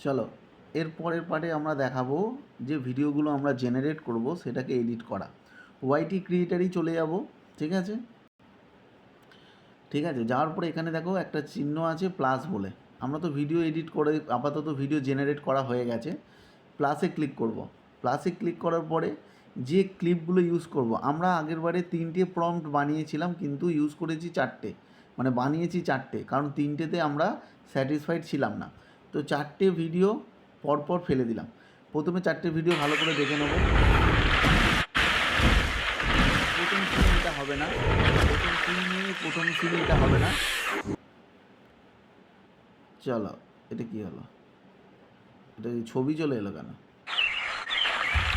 চলো এর পরের পার্টে আমরা দেখাবো যে ভিডিওগুলো আমরা জেনারেট করব সেটাকে এডিট করা। ওয়াইটি ক্রিয়েটারই চলে যাব। ঠিক আছে, ঠিক আছে, যাওয়ার পরে এখানে দেখো একটা চিহ্ন আছে প্লাস বলে। আমরা তো ভিডিও এডিট করে আপাতত ভিডিও জেনারেট করা হয়ে গেছে। প্লাসে ক্লিক করব। প্লাসে ক্লিক করার পরে যে ক্লিপগুলো ইউজ করব, আমরা আগেরবারে 3টে প্রম্পট বানিয়েছিলাম কিন্তু ইউজ করেছি 4টে, মানে বানিয়েছি 4টে, কারণ 3টেতে আমরা স্যাটিসফাইড ছিলাম না। তো 4টে ভিডিও পরপর ফেলে দিলাম। প্রথমে 4টে ভিডিও ভালো করে দেখে নেব। প্রথম সিন এটা হবে না, প্রথম সিন এটা হবে না। চলো, এটা কি হলো? এটা ছবি চলে এলো কেন?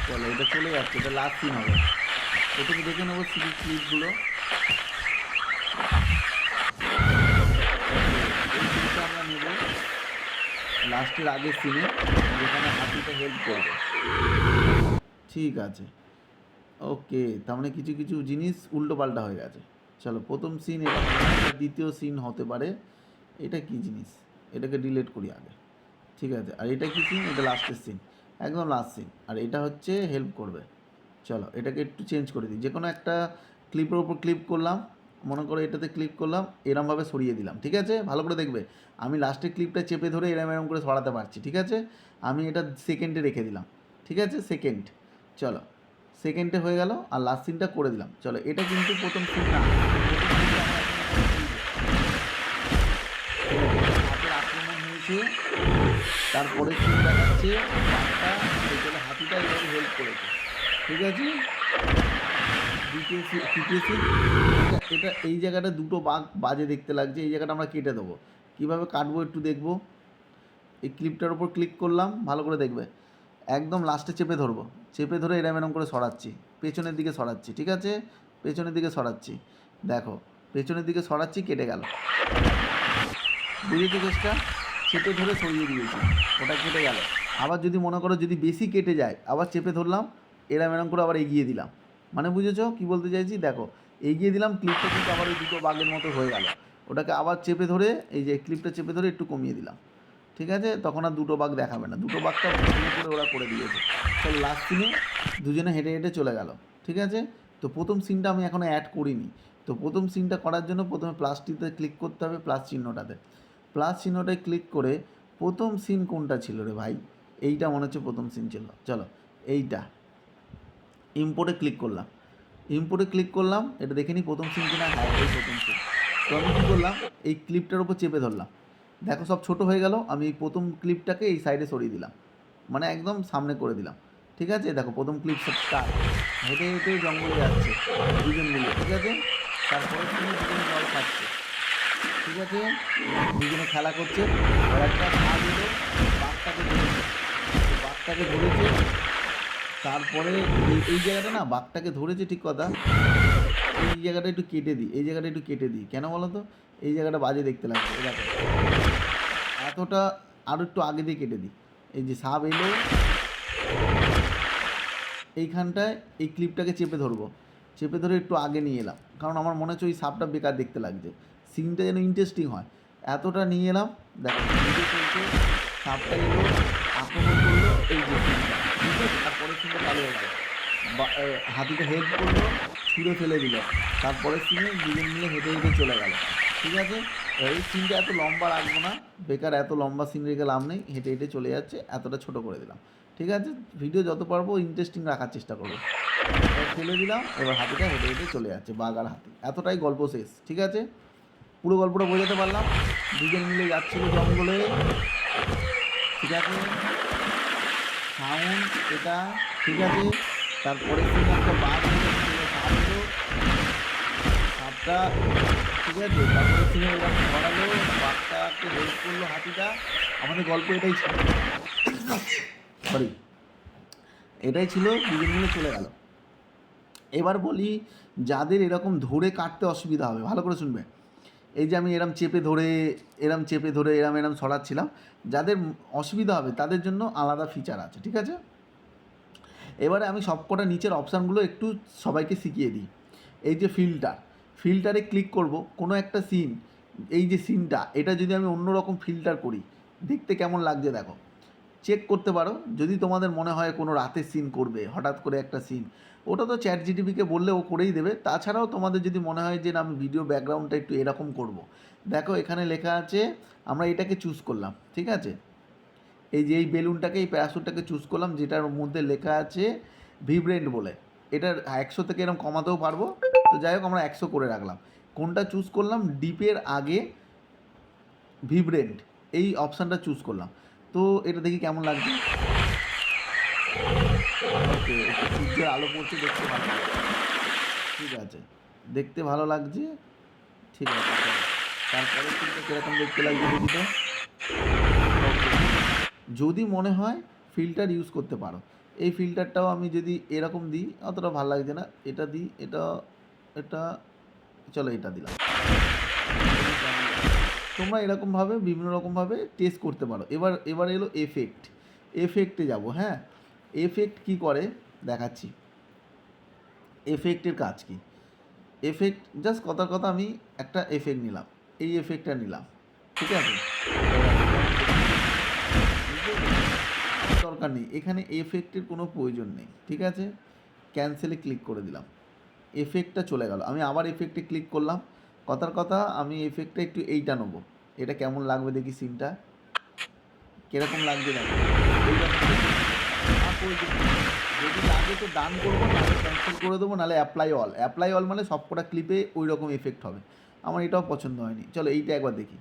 চলো, এটা চলে যাচ্ছে, এটা লাস্ট সিন হবে। প্রথমে দেখে নেবো ক্লিপগুলো। এই সিনটা আমরা নেব লাস্টের আগের সিনে, যেখানে হাতিটা হেল্প করবে। ঠিক আছে, ওকে, তার মানে কিছু কিছু জিনিস উল্টো পাল্টা হয়ে গেছে। চলো, প্রথম সিন এটা, দ্বিতীয় সিন হতে পারে। এটা কি জিনিস? এটাকে ডিলিট করি আগে। ঠিক আছে, আর এটা কি সিন? এটা লাস্টের সিন, একদম লাস্ট সিন, আর এটা হচ্ছে হেল্প করবে। চলো, এটাকে একটু চেঞ্জ করে দিই। যে কোনো একটা ক্লিপের ওপর ক্লিক করলাম, মনে করো এটাতে ক্লিক করলাম, এরমভাবে সরিয়ে দিলাম। ঠিক আছে, ভালো করে দেখবে। আমি লাস্টের ক্লিপটা চেপে ধরে এরম করে সরাতে পারছি। ঠিক আছে, আমি এটা সেকেন্ডে রেখে দিলাম। ঠিক আছে, সেকেন্ড। চলো, সেকেন্ডে হয়ে গেল, আর লাস্ট সিনটা করে দিলাম। চলো, এটা কিন্তু প্রথম সিন না, হাতের আক্রমণ হয়েছে, তারপরে সিন দেখাচ্ছে বাঘটা, সেখানে হাতিটা এভাবে হেল্প করেছে। ঠিক আছে, তৃতীয় সিন, এটা এই জায়গাটা দুটো বাঘ বাজে দেখতে লাগছে, এই জায়গাটা আমরা কেটে দেবো। কীভাবে কাটবো একটু দেখবো। এই ক্লিপটার উপর ক্লিক করলাম, ভালো করে দেখবে, একদম লাস্টে চেপে ধরবো, চেপে ধরে এরম করে সরাচ্ছি, পেছনের দিকে সরাচ্ছি। ঠিক আছে, পেছনের দিকে সরাচ্ছি, দেখো পেছনের দিকে সরাচ্ছি, কেটে গেল। বুঝেছো কেসটা? চেপে ধরে সরিয়ে দিয়েছি, ওটা কেটে গেল। আবার যদি মনে করো যদি বেশি কেটে যায়, আবার চেপে ধরলাম, এরম করে আবার এগিয়ে দিলাম। মানে বুঝেছো কী বলতে চাইছি? দেখো, এগিয়ে দিলাম, ক্লিপটা কিন্তু আবার ওই দুটো বাঘের মতো হয়ে গেল। ওটাকে আবার চেপে ধরে, এই যে ক্লিপটা চেপে ধরে একটু কমিয়ে দিলাম। ঠিক আছে, তখন আর দুটো বাঘ দেখাবে না, দুটো বাঘটা ভুল করে ওরা করে দিয়েছে। চলো, লাস্ট সিনে দুজনে হেঁটে হেঁটে চলে গেল। ঠিক আছে, তো প্রথম সিনটা আমি এখনও অ্যাড করিনি। তো প্রথম সিনটা করার জন্য প্রথমে প্লাসটিতে ক্লিক করতে হবে, প্লাস চিহ্নটাতে। প্লাস চিহ্নটায় ক্লিক করে প্রথম সিন কোনটা ছিল রে ভাই? এইটা মনে হচ্ছে প্রথম সিন ছিল। চলো, এইটা ইম্পোর্টে ক্লিক করলাম। ইম্পোর্টে ক্লিক করলাম, এটা দেখে নিই প্রথম সিন কিনা। হ্যাঁ, এই প্রথম সিন। তো আমি কী করলাম, এই ক্লিপটার উপর চেপে ধরলাম, দেখো সব ছোট হয়ে গেল। আমি এই প্রথম ক্লিপটাকে এই সাইডে সরিয়ে দিলাম, মানে একদম সামনে করে দিলাম। ঠিক আছে, দেখো প্রথম ক্লিপ সব স্টার্ট, হেঁটে হেঁটে জঙ্গলে যাচ্ছে দুজন মিলে। ঠিক আছে, তারপরে দুজনে জল খাচ্ছে। ঠিক আছে, দুজনে খেলা করছে, আর একটা সাপ এলো, বাঘটাকে ধরেছে। তো বাঘটাকে ধরেছে, তারপরে এই জায়গাটা না, বাঘটাকে ধরেছে ঠিক কথা। এই জায়গাটা একটু কেটে দিই, এই জায়গাটা একটু কেটে দিই, কেন বলো তো? এই জায়গাটা বাজে দেখতে লাগছে, এই দেখো, এতটা আরও একটু আগে দিয়ে কেটে দিই। এই যে সাপ এলো, এইখানটায় এই ক্লিপটাকে চেপে ধরবো, চেপে ধরে একটু আগে নিয়ে এলাম, কারণ আমার মনে হচ্ছে ওই সাপটা বেকার দেখতে লাগছে, সিনটা যেন ইন্টারেস্টিং হয়। এতটা নিয়ে এলাম, দেখো ভিডিও চলছে, সাপটা এলো, আক্রমণ করলো, এই যে সিনটা, ঠিক আছে, তারপরের সিনটা চালু হয়ে গেল, হাতিটা হেল্প করলো, ছুঁড়ে ফেলে দিল, তারপরের সিনে দুজন মিলে হেঁটে হেঁটে চলে গেল। ঠিক আছে, এই সিনটা এত লম্বা রাখবো না, বেকার এত লম্বা সিন রেখে লাভ নেই, হেঁটে হেঁটে চলে যাচ্ছে, এতটা ছোটো করে দিলাম। ঠিক আছে, ভিডিও যত পারবো ইন্টারেস্টিং রাখার চেষ্টা করবো। এবার ফেলে দিলাম, এবার হাতিটা হেঁটে হেঁটে চলে যাচ্ছে, বাঘ আর হাতি, এতটাই গল্প শেষ। ঠিক আছে, পুরো গল্পটা বোঝাতে পারলাম। দুজন মিলে যাচ্ছিল জঙ্গলে। ঠিক আছে, সাউন্ড এটা, ঠিক আছে, তারপরে সিনে একটা বাঘ এলো, সাপ এলো, সাপটা, ঠিক আছে, তারপরে সিনে এরকম ধরালো, বাঘটাকে হেল্প করলো হাতিটা। আমাদের গল্প এটাই ছিল, সরি, এটাই ছিল, দুজন মিলে চলে গেল। এবার বলি, যাদের এরকম ধরে কাটতে অসুবিধা হবে, ভালো করে শুনবে। এই যে আমি এরম চেপে ধরে, এরম চেপে ধরে, এরম সরাচ্ছিলাম, যাদের অসুবিধা হবে তাদের জন্য আলাদা ফিচার আছে। ঠিক আছে, এবারে আমি সবকটা নিচের অপশানগুলো একটু সবাইকে শিখিয়ে দিই। এই যে ফিল্টারে ক্লিক করব, কোনো একটা সিন, এই যে সিনটা, এটা যদি আমি অন্যরকম ফিল্টার করি, দেখতে কেমন লাগছে দেখো। চেক করতে পারো যদি তোমাদের মনে হয় কোনো রাতের সিন করবে, হঠাৎ করে একটা সিন, ওটা তো চ্যাট জিটিপিকে বললে ও করেই দেবে। তাছাড়াও তোমাদের যদি মনে হয় যে না আমি ভিডিও ব্যাকগ্রাউন্ডটা একটু এরকম করব, দেখো এখানে লেখা আছে, আমরা এটাকে চুজ করলাম, ঠিক আছে, এই যে এই বেলুনটাকে, এই প্যারাসুটটাকে চুজ করলাম, যেটার মধ্যে লেখা আছে ভিব্রেন্ট বলে। এটার 100 থেকে এরকম কমাতেও পারবো, তো যাই হোক আমরা 100 করে রাখলাম। কোনটা চুজ করলাম? ডিপের আগে ভিব্রেন্ট, এই অপশানটা চুজ করলাম। তো এটা দেখি কেমন লাগছে। ওকে, একটু সূর্যের আলো পড়ছে, দেখতে ভালো লাগছে, ঠিক আছে, দেখতে ভালো লাগছে, ঠিক আছে। তারপরে কিন্তু কীরকম দেখতে লাগছে দেখি তো। যদি মনে হয় ফিল্টার ইউজ করতে পারো, এই ফিল্টারটাও আমি যদি এরকম দিই অতটা ভালো লাগছে না, এটা দিই, এটা এটা চলো এটা দিলাম। তোমরা এরকমভাবে বিভিন্ন রকমভাবে টেস্ট করতে পারো। এবার এলো এফেক্টে যাব। হ্যাঁ, এফেক্ট কি করে দেখাচ্ছি। এফেক্টের কাজ কি? এফেক্ট জাস্ট কথার কথা, আমি একটা এফেক্ট নিলাম, এই এফেক্টটা নিলাম, ঠিক আছে, দরকার নেই এখানে এফেক্টের কোনো প্রয়োজন নেই, ঠিক আছে। ক্যান্সেলে ক্লিক করে দিলাম, এফেক্টটা চলে গেল। আমি আবার এফেক্টে ক্লিক করলাম, কথার কথা আমি এফেক্টটা একটু এইটা নেবো, এটা কেমন লাগবে দেখি, সিনটা কীরকম লাগবে দেখো, যদি লাগে তো ডান করবো, নাহলে ক্যান্সেল করে দেবো, নাহলে অ্যাপ্লাই অল মানে সব কটা ক্লিপে ওই রকম এফেক্ট হবে। আমার এটাও পছন্দ হয়নি, চলো এইটা একবার দেখি,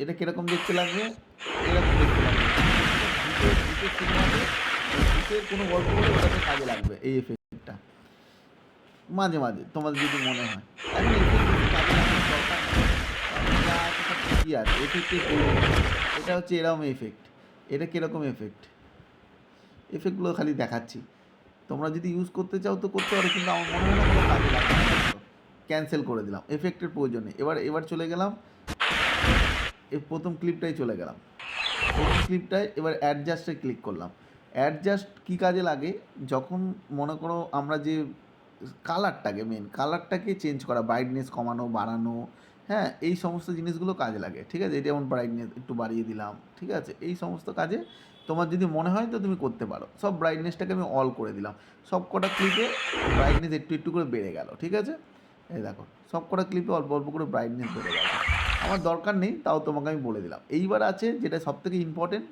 এটা কীরকম দেখতে লাগবে, এরকম দেখতে লাগবে। ভূতের কোনো গল্প হলে ওটাতে কাজে লাগবে এই এফেক্টটা, মাঝে মাঝে তোমাদের যদি মনে হয়। এখন এফেক্ট বেশি কাজে লাগানোর দরকার নেই, যা আছে সব ঠিকই আছে, এফেক্টের এটা হচ্ছে এরকম এফেক্ট, এটা কীরকম এফেক্টগুলো খালি দেখাচ্ছি, তোমরা যদি ইউজ করতে চাও তো করতে পারো, কিন্তু আমার মনে হয় না কোনো কাজে লাগবে না। ক্যান্সেল করে দিলাম, এফেক্টের প্রয়োজন নেই। এবার চলে গেলাম, এই প্রথম ক্লিপটাই চলে গেলাম, প্রথম ক্লিপটায় এবার অ্যাডজাস্টে ক্লিক করলাম। অ্যাডজাস্ট কী কাজে লাগে? যখন মনে করো আমরা যে কালারটাকে চেঞ্জ করা, ব্রাইটনেস কমানো বাড়ানো, হ্যাঁ, এই সমস্ত জিনিসগুলো কাজে লাগে, ঠিক আছে। এটা যেমন ব্রাইটনেস একটু বাড়িয়ে দিলাম, ঠিক আছে, এই সমস্ত কাজে তোমার যদি মনে হয় তো তুমি করতে পারো। সব ব্রাইটনেসটাকে আমি অল করে দিলাম, সব কটা ক্লিপে ব্রাইটনেস একটু একটু করে বেড়ে গেল, ঠিক আছে। এই দেখো সব কটা ক্লিপে অল্প অল্প করে ব্রাইটনেস বেড়ে গেল, আমার দরকার নেই, তাও তোমাকে আমি বলে দিলাম। এইবার আছে যেটা সবথেকে ইম্পর্টেন্ট,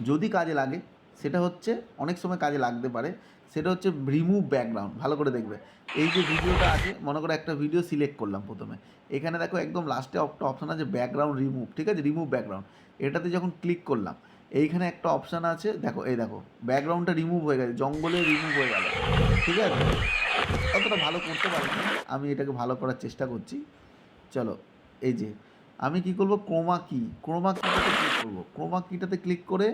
যদি কাজে লাগে, সেটা হচ্ছে অনেক সময় কাজে লাগতে পারে, সেটা হচ্ছে রিমুভ ব্যাকগ্রাউন্ড। ভালো করে দেখবে, এই যে ভিডিওটা আছে, মনে করো একটা ভিডিও সিলেক্ট করলাম প্রথমে, এখানে দেখো একদম লাস্টে একটা অপশান আছে ব্যাকগ্রাউন্ড রিমুভ, ঠিক আছে, রিমুভ ব্যাকগ্রাউন্ড, এটাতে যখন ক্লিক করলাম এইখানে একটা অপশান আছে, দেখো এই দেখো ব্যাকগ্রাউন্ডটা রিমুভ হয়ে গেছে, জঙ্গলে রিমুভ হয়ে গেল, ঠিক আছে। অতটা ভালো করতে পারি না, আমি এটাকে ভালো করার চেষ্টা করছি। চলো, এই যে আমি কি করব, ক্রোমা কিটাতে ক্লিক করব, ক্রোমা কিটাতে ক্লিক করে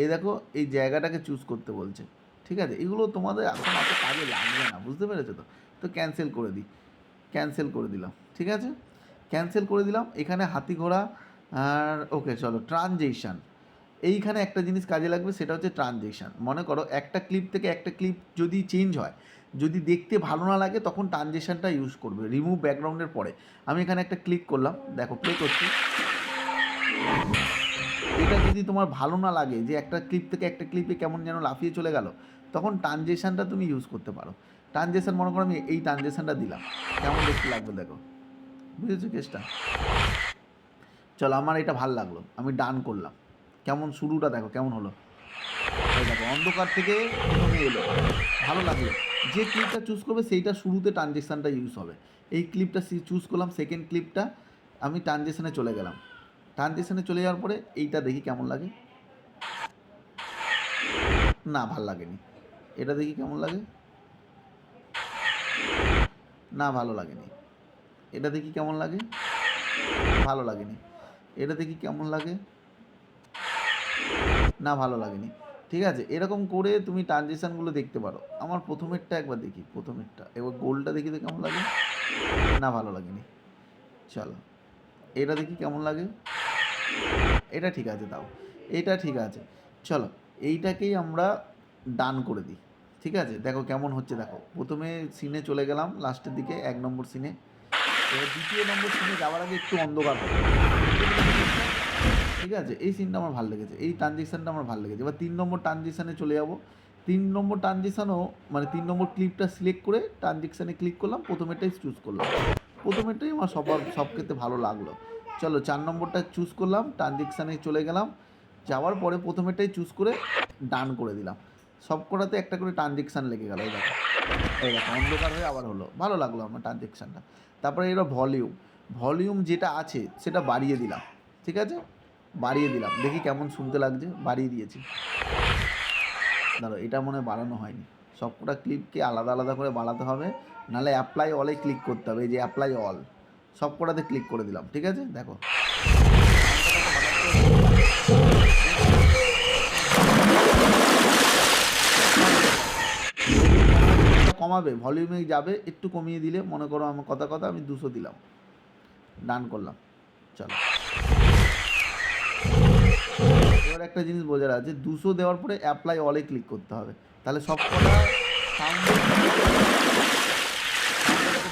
এই দেখো এই জায়গাটাকে চুজ করতে বলছে, ঠিক আছে। এগুলো তোমাদের এখন এত কাজে লাগবে না, বুঝতে পেরেছো তো। তো ক্যান্সেল করে দিই, ক্যান্সেল করে দিলাম, ঠিক আছে, ক্যান্সেল করে দিলাম। এখানে হাতি ঘোড়া আর ওকে, চলো ট্রানজেকশান, এইখানে একটা জিনিস কাজে লাগবে, সেটা হচ্ছে ট্রানজেকশান। মনে করো একটা ক্লিপ থেকে একটা ক্লিপ যদি চেঞ্জ হয়, যদি দেখতে ভালো না লাগে, তখন ট্রানজেকশানটা ইউজ করবে রিমুভ ব্যাকগ্রাউন্ডের পরে। আমি এখানে একটা ক্লিক করলাম, দেখো প্লে করছি, এটা যদি তোমার ভালো না লাগে যে একটা ক্লিপ থেকে একটা ক্লিপে কেমন যেন লাফিয়ে চলে গেল, তখন ট্রানজেকশানটা তুমি ইউজ করতে পারো। ট্রানজেকশান মনে করো আমি এই ট্রানজেকশানটা দিলাম, কেমন দেখতে লাগবে দেখো, বুঝেছো কেসটা। চলো, আমার এটা ভালো লাগলো, আমি ডান করলাম, কেমন শুরুটা দেখো কেমন হলো, এই দেখো অন্ধকার থেকে প্রথমে এলো, ভালো লাগলো। যে ক্লিপটা চুজ করবে সেইটা শুরুতে ট্রানজেকশানটা ইউজ হবে। এই ক্লিপটা চুজ করলাম, সেকেন্ড ক্লিপটা আমি ট্রানজেকশানে চলে গেলাম, ট্রানজেকশানে চলে যাওয়ার পরে এইটা দেখি কেমন লাগে, না ভালো লাগেনি। এটা দেখি কেমন লাগে, না ভালো লাগেনি। এটা দেখি কেমন লাগে, ভালো লাগেনি। এটা দেখি কেমন লাগে, না ভালো লাগেনি, ঠিক আছে। এরকম করে তুমি ট্রানজেকশানগুলো দেখতে পারো। আমার প্রথমেরটা একবার দেখি, প্রথমেরটা এবার গোলটা দেখি তো কেমন লাগে, না ভালো লাগেনি। চলো, এটা দেখি কেমন লাগে, এটা ঠিক আছে, দাও এটা ঠিক আছে। চলো, এইটাকেই আমরা ডান করে দিই, ঠিক আছে। দেখো কেমন হচ্ছে, দেখো প্রথমে সিনে চলে গেলাম লাস্টের দিকে 1 নম্বর সিনে, এবার 2য় নম্বর সিনে যাওয়ার আগে একটু অন্ধকার হবে, ঠিক আছে, এই সিনটা আমার ভালো লেগেছে, এই ট্রানজেকশানটা আমার ভালো লেগেছে। এবার 3 নম্বর ট্রানজেকশানে চলে যাব। 3 নম্বর ট্রানজেকশানও মানে 3 নম্বর ক্লিপটা সিলেক্ট করে ট্রানজেকশানে ক্লিক করলাম, প্রথমেরটাই চুজ করলাম। প্রথমেরটাই আমার সব ক্ষেত্রে ভালো লাগলো। চলো 4 নম্বরটা চুজ করলাম, ট্রানজেকশানে চলে গেলাম। যাওয়ার পরে প্রথমেরটাই চুজ করে ডান করে দিলাম। সব কটাতে একটা করে ট্রানজেকশান লেগে গেল। এই দেখো অন্ধকার হয়ে আবার হলো, ভালো লাগলো আমার ট্রানজেকশানটা। তারপরে এবার ভলিউম যেটা আছে সেটা বাড়িয়ে দিলাম। ঠিক আছে, বাড়িয়ে দিলাম, দেখি কেমন শুনতে লাগছে। বাড়িয়ে দিয়েছি। ধরো এটা মনে হয় বাড়ানো হয়নি, সবকটা ক্লিপকে আলাদা আলাদা করে বাড়াতে হবে, নাহলে অ্যাপ্লাই অলে ক্লিক করতে হবে। এই যে অ্যাপ্লাই অল, সবকটাতে ক্লিক করে দিলাম। ঠিক আছে, দেখো কমাবে, ভলিউমে যাবে, একটু কমিয়ে দিলে, মনে করো আমার কথা আমি 200 দিলাম, ডান করলাম। চলো এবার একটা জিনিস বোঝার আছে, 200 দেওয়ার পরে অ্যাপ্লাই অলে ক্লিক করতে হবে, তাহলে সব কটা সাউন্ড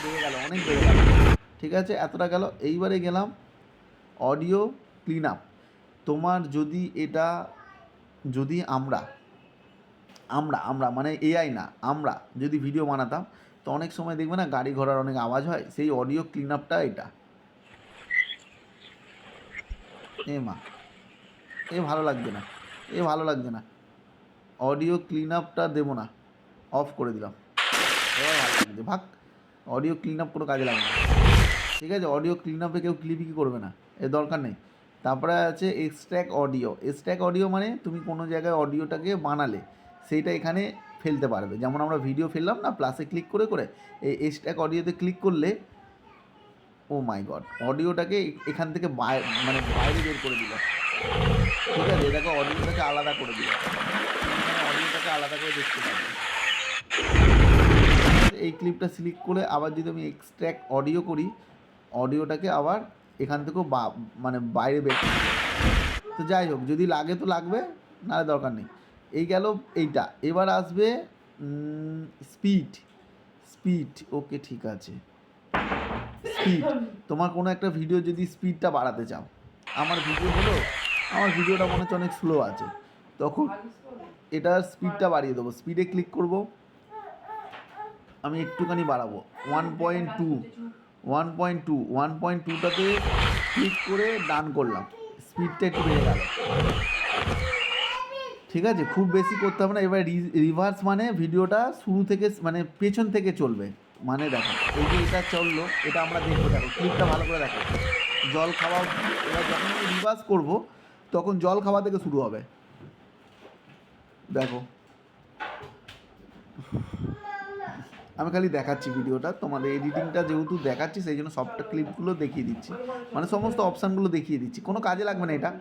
বেড়ে গেল, অনেক বেড়ে গেল। ঠিক আছে, এতটা গেল। এইবারে গেলাম অডিও ক্লিন আপ। তোমার যদি এটা যদি আমরা মানে এআই না, আমরা যদি ভিডিও বানাতাম, তো অনেক সময় দেখবে না গাড়ি ঘোড়ার অনেক আওয়াজ হয়, সেই অডিও ক্লিন আপটা এটা। মা ভালো লাগছে না, অডিও ক্লিন আপটা দেবো না, অফ করে দিলাম। এবার ভালো লাগছে, ভাগ। অডিও ক্লিন আপ কোনো কাজে লাগবে না। ঠিক আছে, অডিও ক্লিন আপে কেউ ক্লিপই করবে না, এর দরকার নেই। তারপরে আছে এক্সট্র্যাক্ট অডিও মানে তুমি কোনো জায়গায় অডিওটাকে বানালে সেইটা এখানে ফেলতে পারবে। যেমন আমরা ভিডিও ফেললাম না প্লাসে ক্লিক করে, এই এক্সট্র্যাক্ট অডিওতে ক্লিক করলে ও মাই গড, অডিওটাকে এখান থেকে মানে বাইরে বের করে দিল। ঠিক আছে, এটাকে অডিওটাকে আলাদা করে দিল, অডিওটাকে আলাদা করে দেখতে পাবে। এই ক্লিপটা সিলেক্ট করে আবার যদি আমি এক্সট্র্যাক্ট অডিও করি, অডিওটাকে আবার এখান থেকেও মানে বাইরে বের। তো যাই হোক, যদি লাগে তো লাগবে, নাহলে দরকার নেই। এই গেল এইটা। এবার আসবে স্পিড। ওকে ঠিক আছে, স্পিড। তোমার কোনো একটা ভিডিও যদি স্পিডটা বাড়াতে চাও, আমার ভিডিওটা মনে হচ্ছে অনেক স্লো আছে, তখন এটার স্পিডটা বাড়িয়ে দেবো। স্পিডে ক্লিক করব, আমি একটুখানি বাড়াবো 1.2টাতে ক্লিক করে ডান করলাম, স্পিডটা একটু বেড়ে গেল। ঠিক আছে, খুব বেশি করতে হবে না। এবার রিভার্স মানে ভিডিওটা শুরু থেকে মানে পেছন থেকে চলবে। মানে দেখো এই যে এটা চললো, এটা আমরা দেখবো, দেখো ক্লিপটা ভালো করে দেখো, জল খাওয়া। এবার যখন আমি রিভার্স করবো তখন জল খাওয়া থেকে শুরু হবে। দেখো আমি খালি দেখাচ্ছি ভিডিওটা, তোমাদের এডিটিংটা যেহেতু দেখাচ্ছি সেই জন্য সবটা ক্লিপগুলো দেখিয়ে দিচ্ছি, মানে সমস্ত অপশানগুলো দেখিয়ে দিচ্ছি। কোনো কাজে লাগবে না এটা,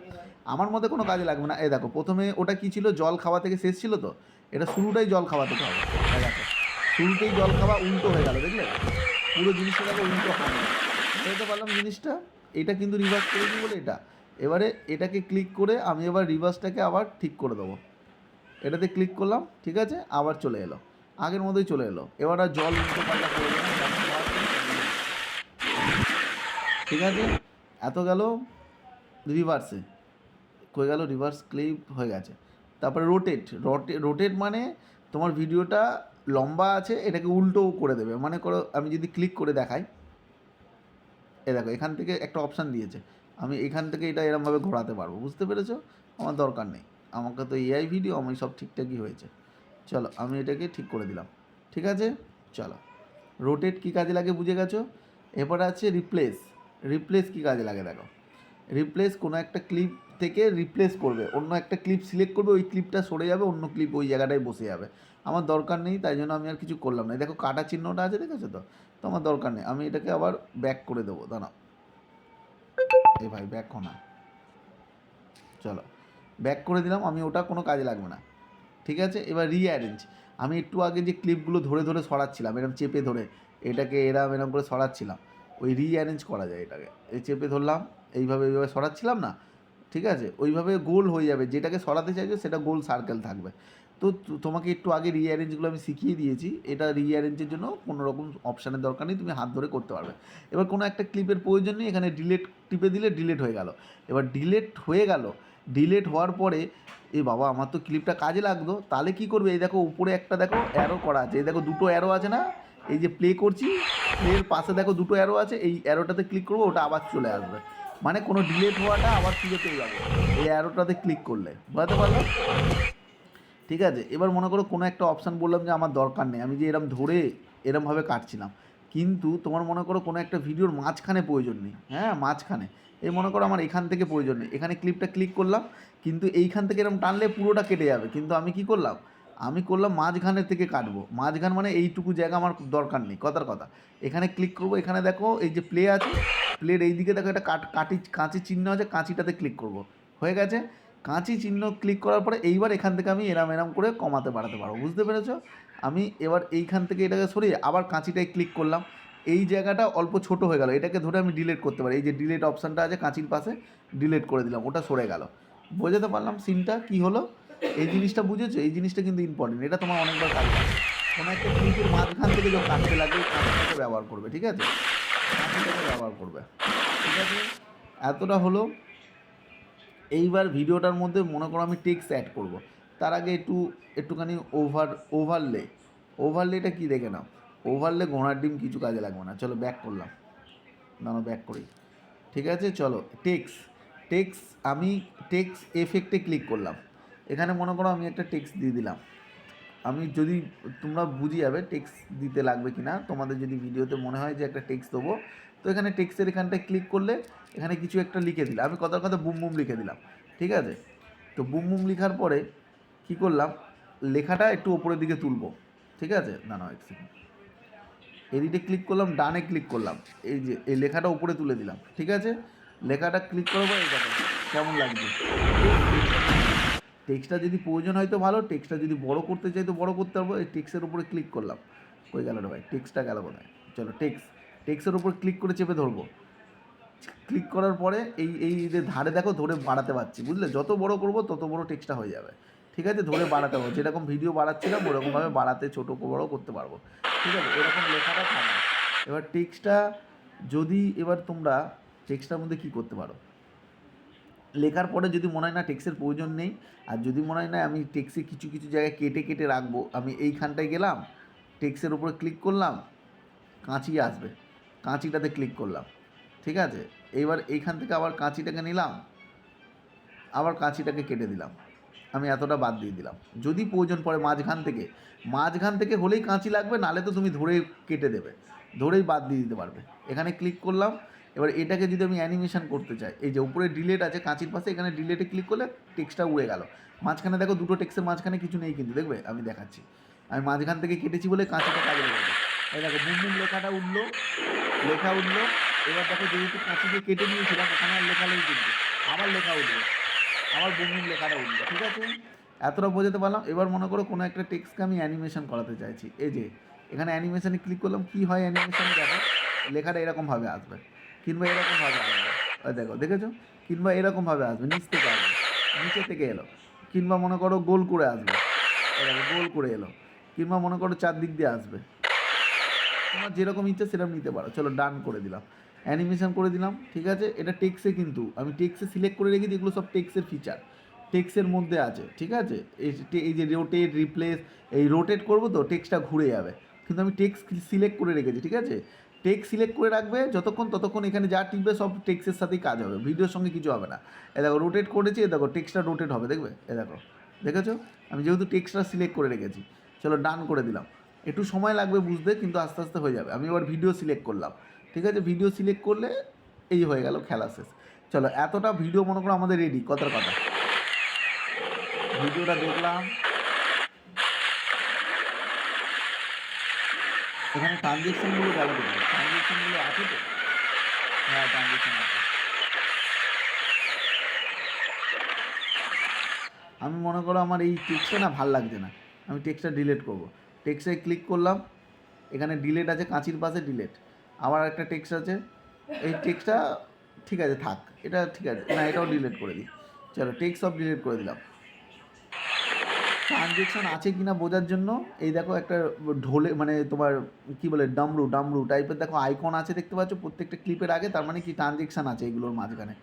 আমার মতে কোনো কাজে লাগবে না। এই দেখো প্রথমে ওটা কী ছিল, জল খাওয়া থেকে শেষ ছিল, তো এটা শুরুটাই জল খাওয়া থেকে হবে। দেখো শুরুতেই জল খাওয়া উল্টো হয়ে গেল, দেখলে পুরো জিনিসটা দেখো উল্টো হয়। বুঝতে পারলাম জিনিসটা, এটা কিন্তু রিভার্স করে দিই বলে এটা। এবারে এটাকে ক্লিক করে আমি এবার রিভার্সটাকে আবার ঠিক করে দেবো, এটাতে ক্লিক করলাম। ঠিক আছে, আবার চলে এলো, আগের মতোই চলে এলো। এবার আর জল উল্টো পাল্টা করবে না। ঠিক আছে, এত গেল রিভার্সে, হয়ে গেল রিভার্স ক্লিপ হয়ে গেছে। তারপরে রোটেট মানে তোমার ভিডিওটা লম্বা আছে, এটাকে উল্টো করে দেবে। মানে করো আমি যদি ক্লিক করে দেখাই, দেখো এখান থেকে একটা অপশান দিয়েছে, আমি এখান থেকে এটা এরমভাবে ঘোরাতে পারবো। বুঝতে পেরেছো? আমার দরকার নেই, আমাকে তো এআই ভিডিও, আমি সব ঠিকঠাকই হয়েছে। চলো আমি এটাকে ঠিক করে দিলাম। ঠিক আছে, চলো রোটেট কী কাজে লাগে বুঝে গেছো। এরপর আছে রিপ্লেস কী কাজে লাগে দেখো। রিপ্লেস কোনো একটা ক্লিপ থেকে রিপ্লেস করবে, অন্য একটা ক্লিপ সিলেক্ট করবে, ওই ক্লিপটা সরে যাবে, অন্য ক্লিপ ওই জায়গাটায় বসে যাবে। আমার দরকার নেই, তাই জন্য আমি আর কিছু করলাম না। দেখো কাটা চিহ্নটা আছে, দেখেছো তো আমার দরকার নেই, আমি এটাকে আবার ব্যাক করে দেবো। দাঁড়াও ভাই ব্যাক না, চলো ব্যাক করে দিলাম, আমি ওটা কোনো কাজে লাগবে না। ঠিক আছে, এবার রিঅ্যারেঞ্জ। আমি একটু আগে যে ক্লিপগুলো ধরে সরাচ্ছিলাম, এরকম চেপে ধরে এটাকে এরম করে সরাচ্ছিলাম, ওই রিঅ্যারেঞ্জ করা যায় এটাকে। এই চেপে ধরলাম, এইভাবে সরাচ্ছিলাম না, ঠিক আছে, ওইভাবে গোল হয়ে যাবে, যেটাকে সরাতে চাইছো সেটা গোল সার্কেল থাকবে। তো তোমাকে একটু আগে রিঅ্যারেঞ্জগুলো আমি শিখিয়ে দিয়েছি, এটা রিঅ্যারেঞ্জের জন্য কোনো রকম অপশানের দরকার নেই, তুমি হাত ধরে করতে পারবে। এবার কোনো একটা ক্লিপের প্রয়োজন নেই, এখানে ডিলেট টিপে দিলে ডিলেট হয়ে গেল। এবার ডিলেট হয়ে গেল, ডিলেট হওয়ার পরে বাবা আমার তো ক্লিপটা কাজে লাগতো, তাহলে কী করবে, এই দেখো উপরে একটা দেখো অ্যারো করা আছে, এই দেখো দুটো অ্যারো আছে না, এই যে প্লে করছি প্লের পাশে দেখো দুটো অ্যারো আছে, এই অ্যারোটাতে ক্লিক করবো, ওটা আবার চলে আসবে, মানে কোনো ডিলেট হওয়াটা আবার ফিরে পেয়ে যাবো এই অ্যারোটাতে ক্লিক করলে, বুঝতে পারলাম? ঠিক আছে, এবার মনে করো কোনো একটা অপশান বললাম যে আমার দরকার নেই, আমি যে এরম ধরে এরমভাবে কাটছিলাম, কিন্তু তোমার মনে করো কোনো একটা ভিডিওর মাঝখানে প্রয়োজন নেই, হ্যাঁ মাঝখানে, এই মনে করো আমার এখান থেকে প্রয়োজন নেই, এখানে ক্লিপটা ক্লিক করলাম, কিন্তু এইখান থেকে এরকম টানলে পুরোটা কেটে যাবে, কিন্তু আমি কি করলাম, আমি করলাম মাঝখানের থেকে কাটবো, মাঝখান মানে এইটুকু জায়গা আমার দরকার নেই, কথার কথা। এখানে ক্লিক করবো, এখানে দেখো এই যে প্লে আছে, প্লের এই দিকে দেখো একটা কাঁচি চিহ্ন আছে, কাঁচিটাতে ক্লিক করব, হয়ে গেছে। কাঁচি চিহ্ন ক্লিক করার পরে এইবার এখান থেকে আমি এরম করে কমাতে বাড়াতে পারবো, বুঝতে পেরেছো? আমি এবার এইখান থেকে এটাকে সরিয়ে আবার কাঁচিটায় ক্লিক করলাম, এই জায়গাটা অল্প ছোট হয়ে গেল, এটাকে ধরে আমি ডিলিট করতে পারি, এই যে ডিলিট অপশানটা আছে কাঁচির পাশে, ডিলিট করে দিলাম, ওটা সরে গেল। বোঝাতে পারলাম সিনটা কী হলো? এই জিনিসটা বুঝেছো? এই জিনিসটা কিন্তু ইম্পর্টেন্ট, এটা তোমার অনেকবার কাজ লাগবে। কোনো একটা ক্লিপের মাঝখান থেকে যখন কাটতে লাগবে কাঁচিটাকে ব্যবহার করবে, ঠিক আছে? কাঁচিটাকে ব্যবহার করবে, ঠিক আছে? এতটা হলো। এইবার ভিডিওটার মধ্যে মনে করো আমি টেক্সট অ্যাড করব, তার আগে একটুখানি ওভারলেটা কী দেখে নাও। ওভারলে ঘোড়ার ডিম কিছু কাজে লাগবে না। চলো ব্যাক করলাম, ব্যাক করি, ঠিক আছে? চলো আমি টেক্সট এফেক্টে ক্লিক করলাম, এখানে মনে করো আমি একটা টেক্সট দিয়ে দিলাম, আমি যদি তোমরা বুঝে যাবে টেক্সট দিতে লাগবে কি না, তোমাদের যদি ভিডিওতে মনে হয় যে একটা টেক্সট দেবো, তো এখানে টেক্সটের এখানটায় ক্লিক করলে এখানে কিছু একটা লিখে দিলাম, আমি কথার কথা বুম বুম লিখে দিলাম, ঠিক আছে? তো বুম বুম লেখার পরে কী করলাম, লেখাটা একটু ওপরের দিকে তুলবো, ঠিক আছে? না এক সেকেন্ড, এডিটে ক্লিক করলাম, ডানে ক্লিক করলাম, এই যে এই লেখাটা উপরে তুলে দিলাম, ঠিক আছে? লেখাটা ক্লিক করবো, এই দেখো কেমন লাগবে। টেক্সটটা যদি প্রয়োজন হয় তো ভালো, টেক্সটটা যদি বড় করতে চাই তো বড় করতে পারবো। এই টেক্সটের উপরে ক্লিক করলাম, কই গেল রে ভাই, টেক্সটটা গেল কোথায়? চলো টেক্সটের উপর ক্লিক করে চেপে ধরবো, ক্লিক করার পরে এই যে ধারে দেখো ধরে বাড়াতে পারছি, বুঝলে? যত বড় করব তত বড় টেক্সটটা হয়ে যাবে, ঠিক আছে? ধরে বাড়াতে পারবো, যেরকম ভিডিও বাড়াচ্ছিলাম ওরকমভাবে বাড়াতে ছোটো বড়ো করতে পারবো, ঠিক আছে? এরকম লেখাটা থাকবে। এবার টেক্সটটা যদি তোমরা টেক্সটটার মধ্যে কী করতে পারো, লেখার পরে যদি মনে হয় না টেক্সের প্রয়োজন নেই, আর যদি মনে হয় না আমি টেক্সে কিছু কিছু জায়গায় কেটে কেটে রাখবো, আমি এইখানটায় গেলাম, টেক্সের উপরে ক্লিক করলাম, কাঁচি আসবে, কাঁচিটাতে ক্লিক করলাম, ঠিক আছে? এইবার এইখান থেকে আবার কাঁচিটাকে নিলাম, আবার কাঁচিটাকে কেটে দিলাম, আমি এতটা বাদ দিয়ে দিলাম। যদি প্রয়োজন পড়ে মাঝখান থেকে হলেই কাঁচি লাগবে, নাহলে তো তুমি ধরে কেটে দেবে, ধরেই বাদ দিয়ে দিতে পারবে। এখানে ক্লিক করলাম, এবার এটাকে যদি আমি অ্যানিমেশন করতে চাই, এই যে উপরে ডিলেট আছে কাঁচির পাশে, এখানে ডিলেটে ক্লিক করলে টেক্সটটা উড়ে গেল। মাঝখানে দেখো দুটো টেক্সটের মাঝখানে কিছু নেই, কিন্তু দেখবে আমি দেখাচ্ছি, আমি মাঝখান থেকে কেটেছি বলে কাঁচিটা কাজে লেগেছে। এই দেখো বুম বুম লেখা উঠলো, এবার দেখো যেহেতু কাঁচি দিয়ে কেটে নিয়েছিলাম, ওখানে আর লেখা নেই, কিন্তু আবার লেখা উঠবে, আবার বুম বুম লেখাটা উঠবে, ঠিক আছে? এতটা বোঝাতে পারলাম। এবার মনে করো কোনো একটা টেক্সটকে আমি অ্যানিমেশন করাতে চাইছি, এই যে এখানে অ্যানিমেশনে ক্লিক করলাম, কী হয় অ্যানিমেশনে দেখো, লেখাটা এরকমভাবে আসবে, কিংবা এরকমভাবে আসবে, ওই দেখো দেখেছো, কিংবা এরকমভাবে আসবে, নিচ থেকে আসবে, নিচে থেকে এলো, কিংবা মনে করো গোল করে আসবে, দেখো গোল করে এলো, কিংবা মনে করো চারদিক দিয়ে আসবে, তোমার যেরকম ইচ্ছা সেরকম নিতে পারো। চলো ডান করে দিলাম, অ্যানিমেশন করে দিলাম, ঠিক আছে? এটা টেক্সে, কিন্তু আমি টেক্সে সিলেক্ট করে রেখেছি, এগুলো সব টেক্সের ফিচার, টেক্সের মধ্যে আছে, ঠিক আছে? এই যে রোটেট রিপ্লেস, এই রোটেট করবো তো টেক্সটটা ঘুরে যাবে, কিন্তু আমি টেক্স সিলেক্ট করে রেখেছি, ঠিক আছে? টেক্সট সিলেক্ট করে রাখবে ততক্ষণ এখানে যা টিপবে সব টেক্সের সাথেই কাজ হবে, ভিডিওর সঙ্গে কিছু হবে না। এ দেখো রোটেট করেছি, এ দেখো টেক্সটটা রোটেট হবে, দেখবে? এ দেখো দেখেছো, আমি যেহেতু টেক্সটটা সিলেক্ট করে রেখেছি। চলো ডান করে দিলাম, একটু সময় লাগবে বুঝতে, কিন্তু আস্তে আস্তে হয়ে যাবে। আমি এবার ভিডিও সিলেক্ট করলাম, ঠিক আছে? ভিডিও সিলেক্ট করলে এই হয়ে গেল, খেলা শেষ। চলো এতটা ভিডিও মনে করো আমাদের রেডি, কথার কথা। ভিডিওটা দেখলাম, এখানে ট্রানজেকশনগুলো গেল, ট্রানজেকশনগুলো আছে তো? হ্যাঁ ট্রানজেকশন আছে। আমি মনে করো আমার এই টেক্সটটা না ভাল লাগছে না, আমি টেক্সটটা ডিলিট করব, টেক্সটে ক্লিক করলাম, এখানে ডিলেট আছে কাঁচির পাশে ডিলেট, আবার একটা টেক্সট আছে, এই টেক্সটটা ঠিক আছে থাক, এটা ঠিক আছে না, এটাও ডিলিট করে দিই। চলো টেক্সট সব ডিলিট করে দিলাম, ট্রানজেকশন আছে কিনা বোঝার জন্য এই দেখো একটা ঢোলে মানে তোমার কি বলে ডামরু টাইপের দেখো আইকন আছে দেখতে পাচ্ছ প্রত্যেকটা ক্লিপের আগে, তার মানে কি ট্রানজেকশন আছে এগুলোর মাঝখানে।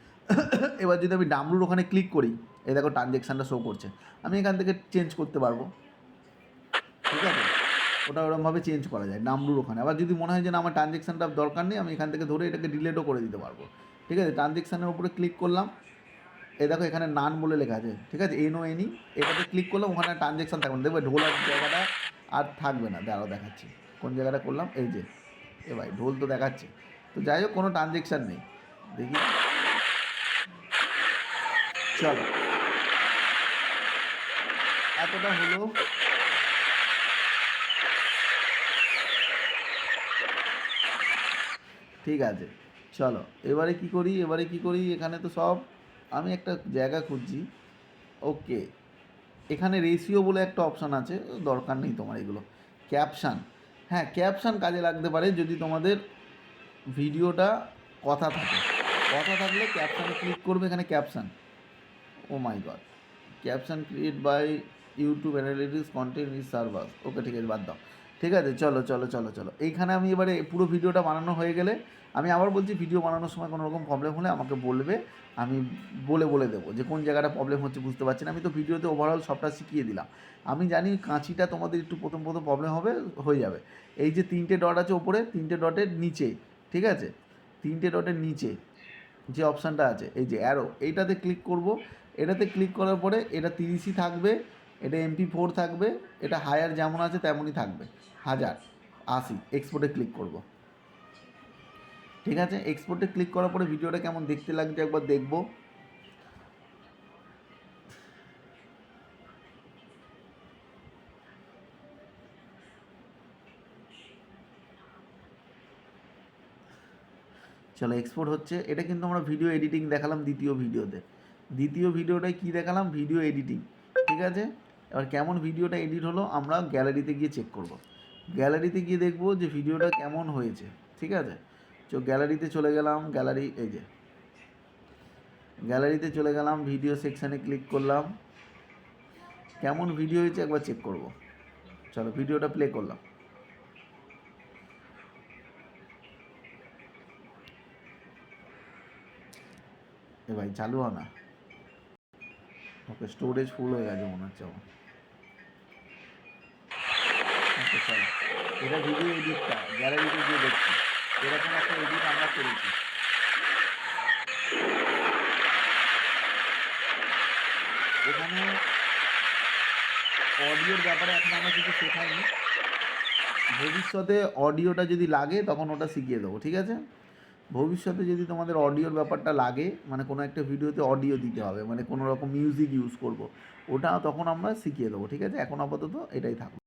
এবার যদি আমি ডামরুর ওখানে ক্লিক করি, এই দেখো ট্রানজেকশানটা শো করছে, আমি এখান থেকে চেঞ্জ করতে পারবো, ঠিক আছে। ওটা ওরকমভাবে চেঞ্জ করা যায় ডামরুর ওখানে। আবার যদি মনে হয় যে না আমার ট্রানজেকশানটা দরকার নেই, আমি এখান থেকে ধরে এটাকে ডিলেটও করে দিতে পারবো, ঠিক আছে। ট্রানজেকশানের উপরে ক্লিক করলাম, এই দেখো এখানে নান বলে লেখা আছে, ঠিক আছে, NONE, এটাতে ক্লিক করলাম, ওখানে ট্রানজেকশান থাকবে না, দেখবে ঢোলার জায়গাটা আর থাকবে না। দাঁড়াও দেখাচ্ছি কোন জায়গাটা করলাম, এই যে এ ভাই ঢোল তো দেখাচ্ছে, তো যাই হোক কোনো ট্রানজেকশান নেই, দেখি চলো এতটা হলো। ঠিক আছে চলো এবারে কি করি এখানে তো সব আমি একটা জায়গা খুঁজছি। ওকে, এখানে রেশিও বলে একটা অপশান আছে, দরকার নেই তোমার এগুলো। ক্যাপশান, হ্যাঁ ক্যাপশান কাজে লাগতে পারে যদি তোমাদের ভিডিওটা কথা থাকে, কথা থাকলে ক্যাপশানে ক্লিক করবে, এখানে caption, oh my god, caption create by YouTube analytics content reach server, okay ঠিক আছে বাদ দাও। ঠিক আছে চলো এইখানে আমি এবারে পুরো ভিডিওটা বানানো হয়ে গেলে, আমি আবার বলছি ভিডিও বানানোর সময় কোনো রকম প্রবলেম হলে আমাকে বলবে, আমি বলে দেবো যে কোন জায়গাটা প্রবলেম হচ্ছে বুঝতে পারছি না। আমি তো ভিডিওতে ওভারঅল সবটা শিখিয়ে দিলাম। আমি জানি কাঁচিটা তোমাদের একটু প্রথম প্রবলেম হবে, হয়ে যাবে। এই যে 3টে ডট আছে ওপরে, 3টে ডটের নিচে, ঠিক আছে, 3টে ডটের নিচে যে অপশানটা আছে এই যে অ্যারো, এইটাতে ক্লিক করব। এটাতে ক্লিক করার পরে এটা 30ই থাকবে, এটা MP4 থাকবে, এটা হায়ার যেমন আছে তেমনই থাকবে, 1080 এক্সপোর্টে ক্লিক করব। ঠিক আছে, এক্সপোর্টে ক্লিক করার পরে ভিডিওটা কেমন দেখতে লাগছে একবার দেখবো। চলো এক্সপোর্ট হচ্ছে, এটা কিন্তু আমরা ভিডিও এডিটিং দেখালাম দ্বিতীয় ভিডিওটায় কী দেখালাম, ভিডিও এডিটিং, ঠিক আছে। এবার কেমন ভিডিওটা এডিট হলো আমরা গ্যালারিতে গিয়ে চেক করব, গ্যালারিতে গিয়ে দেখব যে ভিডিওটা কেমন হয়েছে, ঠিক আছে। গ্যালারিতে চলে গেলাম, গ্যালারি এই যে গ্যালারিতে চলে গেলাম, ভিডিও সেকশানে ক্লিক করলাম, কেমন ভিডিও হয়েছে একবার চেক করব। চলো ভিডিওটা প্লে করলাম, এ ভাই চালু হয় না, ওকে স্টোরেজ ফুল হয়ে গেছে মনে হচ্ছে আমার। ওকে চলো, এটা ভিডিও এডিটটা গ্যালারিতে গিয়ে দেখছি, এরকম একটা এডিট আমরা করেছি। এখানে অডিওর ব্যাপারে এখন আমরা কিছু শেখাইনি, ভবিষ্যতে অডিওটা যদি লাগে তখন ওটা শিখিয়ে দেবো, ঠিক আছে। ভবিষ্যতে যদি তোমাদের অডিওর ব্যাপারটা লাগে, মানে কোনো একটা ভিডিওতে অডিও দিতে হবে, মানে কোনো রকম মিউজিক ইউজ করব, ওটা তখন আমরা শিখিয়ে দেবো, ঠিক আছে। এখন আপাতত এটাই থাকবে।